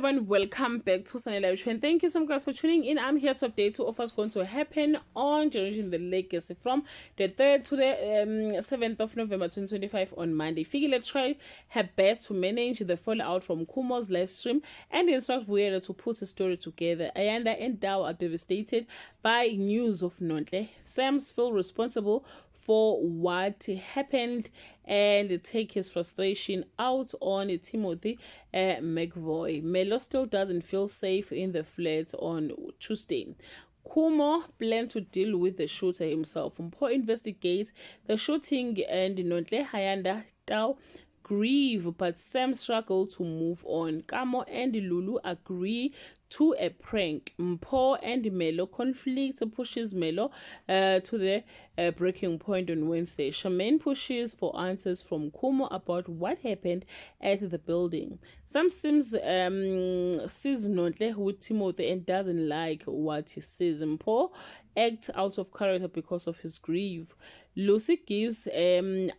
everyone, welcome back to Sanela and thank you so much for tuning in. I'm here to update you of what's going to happen on Generation The Legacy from the 3rd to the 7th of November 2025 on Monday. Fikile try her best to manage the fallout from Kumo's live stream and instruct Vuyela to put a story together. Ayanda and Dao are devastated by news of Nontle. Sams feel responsible for what happened and take his frustration out on Timothy McVoy. Melo still doesn't feel safe in the flat on Tuesday. Kumo planned to deal with the shooter himself. Mpho investigates the shooting and Nontle Hayanda Tao grieve, but Sam struggled to move on. Kamo and Lulu agree to a prank. Mpho and Melo conflict pushes Melo to the breaking point on Wednesday. Charmaine pushes for answers from Kumo about what happened at the building. Sam sees Nontle with Timothy and doesn't like what he sees. Mpho acts out of character because of his grief. Lucy gives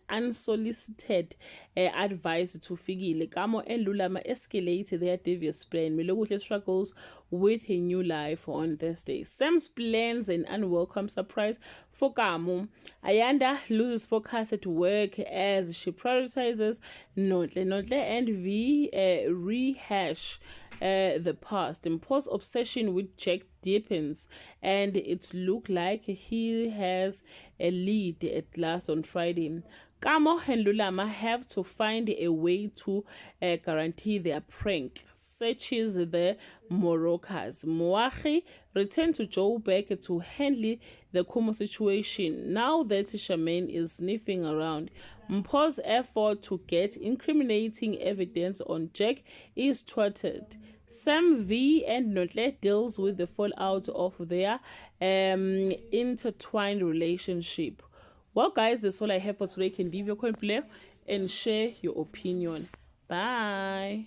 unsolicited advice to Fikile. Kamo and Lulama escalate their devious plan. Melokuhle struggles with her new life on Thursday. Sam's plans an unwelcome surprise for Kamo. Ayanda loses focus at work as she prioritizes Nontle and V rehash the past. Mpho's obsession with Jack deepens, and it looks like he has a lead at last on Friday. Kamo and Lulama have to find a way to guarantee their prank. Searches the Moroccas. Moahi returned to Joburg to handle the Kumo situation now that Charmaine is sniffing around. Mpho's effort to get incriminating evidence on Jack is thwarted. Sam V and Nontle deals with the fallout of their intertwined relationship. Well, guys, that's all I have for today. You can leave your comment below and share your opinion. Bye.